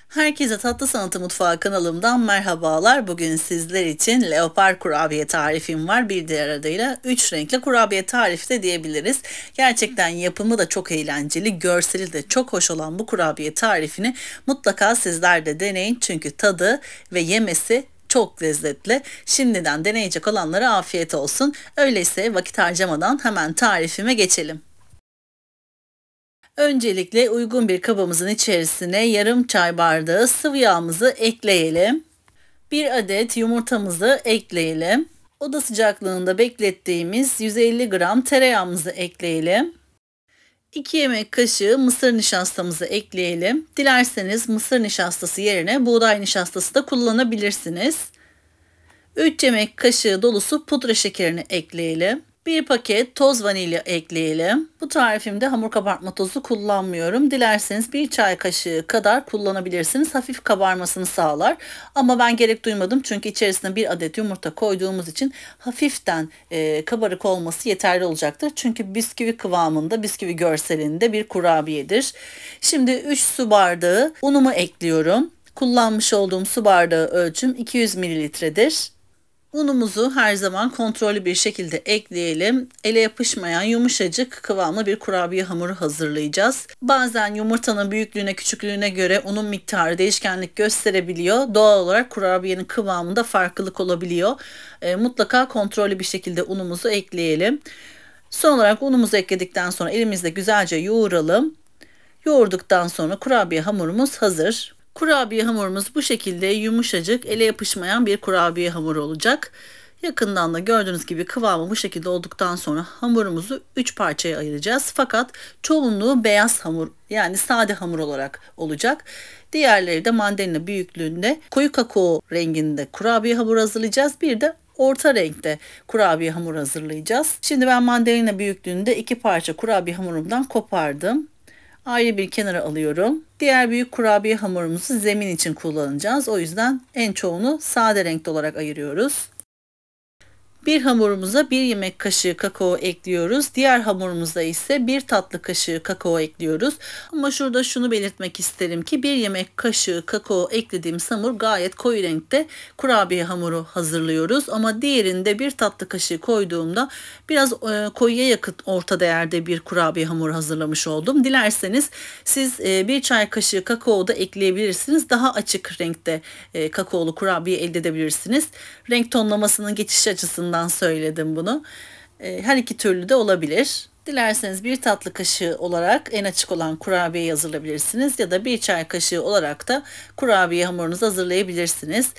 Herkese Tatlı Sanatı Mutfağı kanalımdan merhabalar. Bugün sizler için leopar kurabiye tarifim var. Bir diğer adıyla 3 renkli kurabiye tarifi de diyebiliriz. Gerçekten yapımı da çok eğlenceli, görseli de çok hoş olan bu kurabiye tarifini mutlaka sizler de deneyin. Çünkü tadı ve yemesi çok lezzetli. Şimdiden deneyecek olanlara afiyet olsun. Öyleyse vakit harcamadan hemen tarifime geçelim. Öncelikle uygun bir kabımızın içerisine yarım çay bardağı sıvı yağımızı ekleyelim. Bir adet yumurtamızı ekleyelim. Oda sıcaklığında beklettiğimiz 150 gram tereyağımızı ekleyelim. 2 yemek kaşığı mısır nişastamızı ekleyelim. Dilerseniz mısır nişastası yerine buğday nişastası da kullanabilirsiniz. 3 yemek kaşığı dolusu pudra şekerini ekleyelim. 1 paket toz vanilya ekleyelim. Bu tarifimde hamur kabartma tozu kullanmıyorum. Dilerseniz 1 çay kaşığı kadar kullanabilirsiniz. Hafif kabarmasını sağlar. Ama ben gerek duymadım çünkü içerisine 1 adet yumurta koyduğumuz için hafiften kabarık olması yeterli olacaktır. Çünkü bisküvi kıvamında, bisküvi görselinde bir kurabiyedir. Şimdi 3 su bardağı unumu ekliyorum. Kullanmış olduğum su bardağı ölçüm 200 mililitredir. Unumuzu her zaman kontrollü bir şekilde ekleyelim. Ele yapışmayan yumuşacık kıvamlı bir kurabiye hamuru hazırlayacağız. Bazen yumurtanın büyüklüğüne küçüklüğüne göre unun miktarı değişkenlik gösterebiliyor. Doğal olarak kurabiyenin kıvamında farklılık olabiliyor. Mutlaka kontrollü bir şekilde unumuzu ekleyelim. Son olarak unumuzu ekledikten sonra elimizle güzelce yoğuralım. Yoğurduktan sonra kurabiye hamurumuz hazır. Kurabiye hamurumuz bu şekilde yumuşacık, ele yapışmayan bir kurabiye hamuru olacak. Yakından da gördüğünüz gibi kıvamı bu şekilde olduktan sonra hamurumuzu 3 parçaya ayıracağız. Fakat çoğunluğu beyaz hamur, yani sade hamur olarak olacak. Diğerleri de mandalina büyüklüğünde koyu kakao renginde kurabiye hamuru hazırlayacağız. Bir de orta renkte kurabiye hamuru hazırlayacağız. Şimdi ben mandalina büyüklüğünde 2 parça kurabiye hamurumdan kopardım. Ayrı bir kenara alıyorum. Diğer büyük kurabiye hamurumuzu zemin için kullanacağız. O yüzden en çoğunu sade renkte olarak ayırıyoruz. Bir hamurumuza 1 yemek kaşığı kakao ekliyoruz. Diğer hamurumuza ise 1 tatlı kaşığı kakao ekliyoruz. Ama şurada şunu belirtmek isterim ki 1 yemek kaşığı kakao eklediğimiz hamur gayet koyu renkte kurabiye hamuru hazırlıyoruz. Ama diğerinde 1 tatlı kaşığı koyduğumda biraz koyuya yakın orta değerde bir kurabiye hamuru hazırlamış oldum. Dilerseniz siz 1 çay kaşığı kakao da ekleyebilirsiniz. Daha açık renkte kakaolu kurabiye elde edebilirsiniz. Renk tonlamasının geçiş açısından söyledim bunu. Her iki türlü de olabilir. Dilerseniz 1 tatlı kaşığı olarak en açık olan kurabiyeyi hazırlayabilirsiniz ya da 1 çay kaşığı olarak da kurabiye hamurunuzu hazırlayabilirsiniz.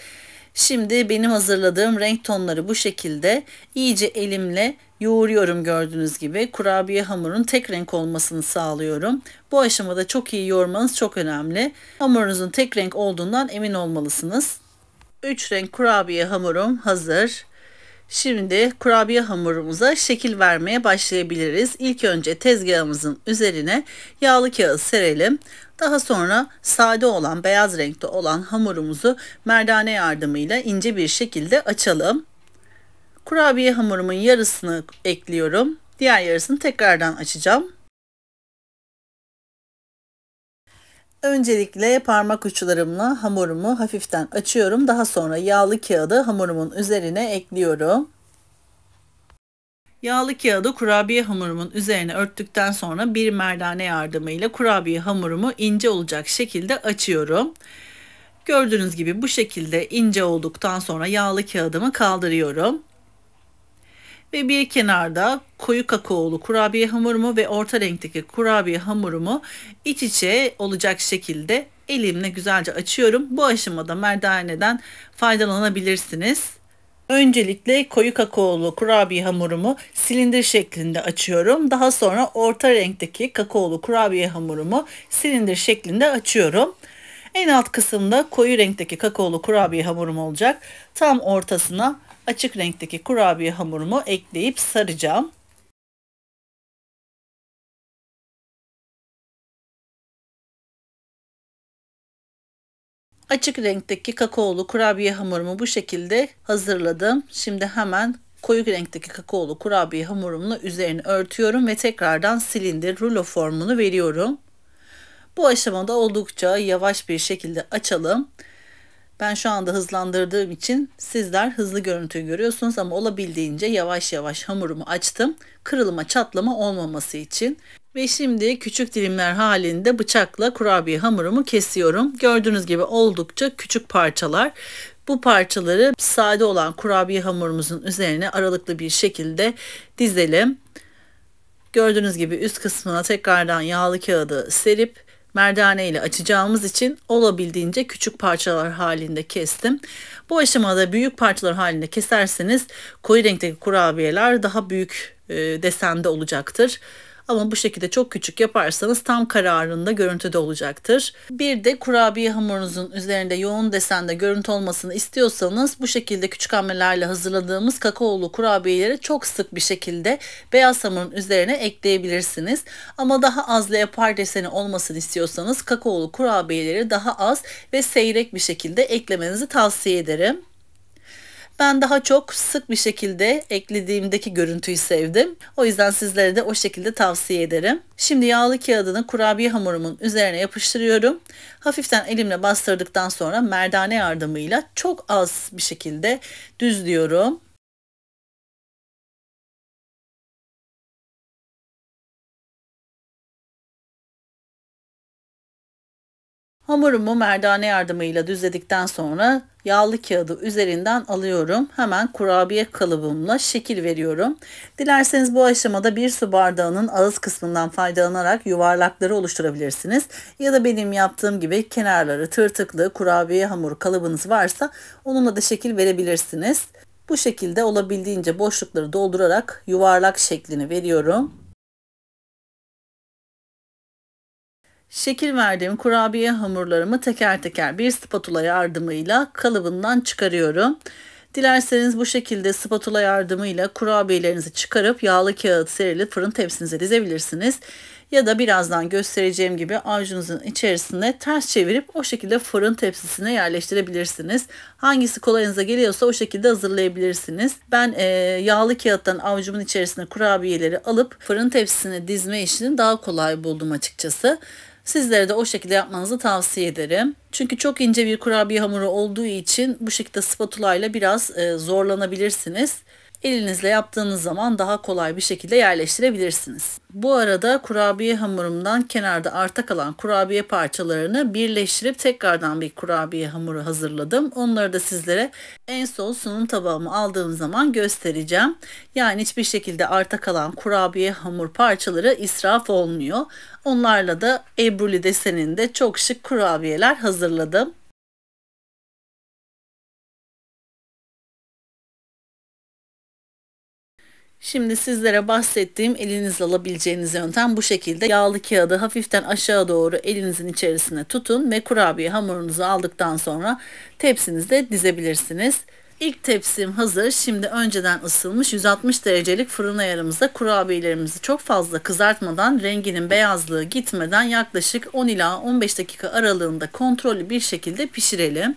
Şimdi benim hazırladığım renk tonları bu şekilde. İyice elimle yoğuruyorum gördüğünüz gibi. Kurabiye hamurun tek renk olmasını sağlıyorum. Bu aşamada çok iyi yoğurmanız çok önemli. Hamurunuzun tek renk olduğundan emin olmalısınız. 3 renk kurabiye hamurum hazır. Şimdi kurabiye hamurumuza şekil vermeye başlayabiliriz. İlk önce tezgahımızın üzerine yağlı kağıt serelim. Daha sonra sade olan, beyaz renkte olan hamurumuzu merdane yardımıyla ince bir şekilde açalım. Kurabiye hamurumun yarısını ekliyorum. Diğer yarısını tekrardan açacağım. Öncelikle parmak uçlarımla hamurumu hafiften açıyorum. Daha sonra yağlı kağıdı hamurumun üzerine ekliyorum. Yağlı kağıdı kurabiye hamurumun üzerine örttükten sonra bir merdane yardımıyla kurabiye hamurumu ince olacak şekilde açıyorum. Gördüğünüz gibi bu şekilde ince olduktan sonra yağlı kağıdımı kaldırıyorum. Ve bir kenarda koyu kakaolu kurabiye hamurumu ve orta renkteki kurabiye hamurumu iç içe olacak şekilde elimle güzelce açıyorum. Bu aşamada merdaneden faydalanabilirsiniz. Öncelikle koyu kakaolu kurabiye hamurumu silindir şeklinde açıyorum. Daha sonra orta renkteki kakaolu kurabiye hamurumu silindir şeklinde açıyorum. En alt kısımda koyu renkteki kakaolu kurabiye hamurum olacak. Tam ortasına açık renkteki kurabiye hamurumu ekleyip saracağım. Açık renkteki kakaolu kurabiye hamurumu bu şekilde hazırladım. Şimdi hemen koyu renkteki kakaolu kurabiye hamurumla üzerine örtüyorum ve tekrardan silindir rulo formunu veriyorum. Bu aşamada oldukça yavaş bir şekilde açalım. Ben şu anda hızlandırdığım için sizler hızlı görüntüyü görüyorsunuz ama olabildiğince yavaş yavaş hamurumu açtım. Kırılma çatlama olmaması için. Ve şimdi küçük dilimler halinde bıçakla kurabiye hamurumu kesiyorum. Gördüğünüz gibi oldukça küçük parçalar. Bu parçaları sade olan kurabiye hamurumuzun üzerine aralıklı bir şekilde dizelim. Gördüğünüz gibi üst kısmına tekrardan yağlı kağıdı serip merdane ile açacağımız için olabildiğince küçük parçalar halinde kestim. Bu aşamada büyük parçalar halinde keserseniz koyu renkteki kurabiyeler daha büyük desende olacaktır. Ama bu şekilde çok küçük yaparsanız tam kararında görüntüde olacaktır. Bir de kurabiye hamurunuzun üzerinde yoğun desende görüntü olmasını istiyorsanız bu şekilde küçük hamlelerle hazırladığımız kakaolu kurabiyeleri çok sık bir şekilde beyaz hamurun üzerine ekleyebilirsiniz. Ama daha az leopar deseni olmasını istiyorsanız kakaolu kurabiyeleri daha az ve seyrek bir şekilde eklemenizi tavsiye ederim. Ben daha çok sık bir şekilde eklediğimdeki görüntüyü sevdim. O yüzden sizlere de o şekilde tavsiye ederim. Şimdi yağlı kağıdını kurabiye hamurumun üzerine yapıştırıyorum. Hafiften elimle bastırdıktan sonra merdane yardımıyla çok az bir şekilde düzlüyorum. Hamurumu merdane yardımıyla düzledikten sonra yağlı kağıdı üzerinden alıyorum. Hemen kurabiye kalıbımla şekil veriyorum. Dilerseniz bu aşamada bir su bardağının ağız kısmından faydalanarak yuvarlakları oluşturabilirsiniz. Ya da benim yaptığım gibi kenarları tırtıklı kurabiye hamuru kalıbınız varsa onunla da şekil verebilirsiniz. Bu şekilde olabildiğince boşlukları doldurarak yuvarlak şeklini veriyorum. Şekil verdiğim kurabiye hamurlarımı teker teker bir spatula yardımıyla kalıbından çıkarıyorum. Dilerseniz bu şekilde spatula yardımıyla kurabiyelerinizi çıkarıp yağlı kağıt serili fırın tepsinize dizebilirsiniz. Ya da birazdan göstereceğim gibi avucunuzun içerisine ters çevirip o şekilde fırın tepsisine yerleştirebilirsiniz. Hangisi kolayınıza geliyorsa o şekilde hazırlayabilirsiniz. Ben yağlı kağıttan avucumun içerisine kurabiyeleri alıp fırın tepsisine dizme işini daha kolay buldum açıkçası. Sizlere de o şekilde yapmanızı tavsiye ederim. Çünkü çok ince bir kurabiye hamuru olduğu için bu şekilde spatula ile biraz zorlanabilirsiniz. Elinizle yaptığınız zaman daha kolay bir şekilde yerleştirebilirsiniz. Bu arada kurabiye hamurumdan kenarda arta kalan kurabiye parçalarını birleştirip tekrardan bir kurabiye hamuru hazırladım. Onları da sizlere en son sunum tabağımı aldığım zaman göstereceğim. Yani hiçbir şekilde arta kalan kurabiye hamur parçaları israf olmuyor. Onlarla da ebruli deseninde çok şık kurabiyeler hazırladım. Şimdi sizlere bahsettiğim elinizle alabileceğiniz yöntem bu şekilde. Yağlı kağıdı hafiften aşağı doğru elinizin içerisine tutun ve kurabiye hamurunuzu aldıktan sonra tepsinizde dizebilirsiniz. İlk tepsim hazır. Şimdi önceden ısınmış 160 derecelik fırın ayarımızda kurabiyelerimizi çok fazla kızartmadan, renginin beyazlığı gitmeden yaklaşık 10 ila 15 dakika aralığında kontrollü bir şekilde pişirelim.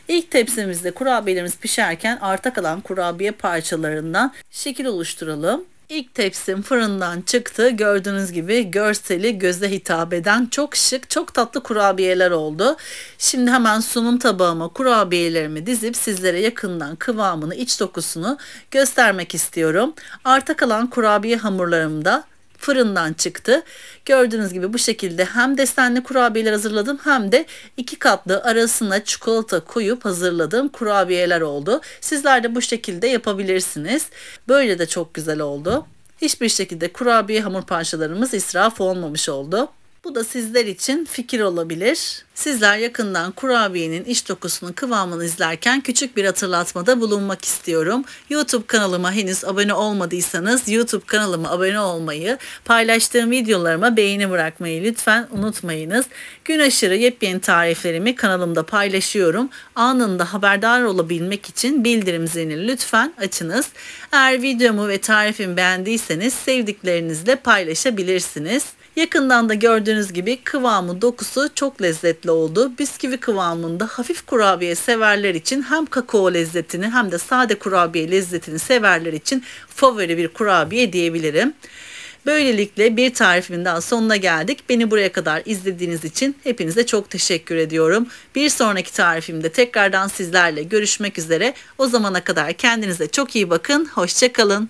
İlk tepsimizde kurabiyelerimiz pişerken arta kalan kurabiye parçalarından şekil oluşturalım. İlk tepsim fırından çıktı. Gördüğünüz gibi görseli göze hitap eden çok şık, çok tatlı kurabiyeler oldu. Şimdi hemen sunum tabağıma kurabiyelerimi dizip sizlere yakından kıvamını, iç dokusunu göstermek istiyorum. Arta kalan kurabiye hamurlarım da fırından çıktı. Gördüğünüz gibi bu şekilde hem desenli kurabiyeler hazırladım hem de 2 katlı arasına çikolata koyup hazırladığım kurabiyeler oldu. Sizler de bu şekilde yapabilirsiniz. Böyle de çok güzel oldu. Hiçbir şekilde kurabiye hamur parçalarımız israf olmamış oldu. Bu da sizler için fikir olabilir. Sizler yakından kurabiyenin iç dokusunun kıvamını izlerken küçük bir hatırlatmada bulunmak istiyorum. YouTube kanalıma henüz abone olmadıysanız YouTube kanalıma abone olmayı, paylaştığım videolarıma beğeni bırakmayı lütfen unutmayınız. Gün aşırı yepyeni tariflerimi kanalımda paylaşıyorum. Anında haberdar olabilmek için bildirim zilini lütfen açınız. Eğer videomu ve tarifimi beğendiyseniz sevdiklerinizle paylaşabilirsiniz. Yakından da gördüğünüz gibi kıvamı, dokusu çok lezzetli oldu. Bisküvi kıvamında hafif kurabiye severler için hem kakao lezzetini hem de sade kurabiye lezzetini severler için favori bir kurabiye diyebilirim. Böylelikle bir tarifimin daha sonuna geldik. Beni buraya kadar izlediğiniz için hepinize çok teşekkür ediyorum. Bir sonraki tarifimde tekrardan sizlerle görüşmek üzere. O zamana kadar kendinize çok iyi bakın. Hoşça kalın.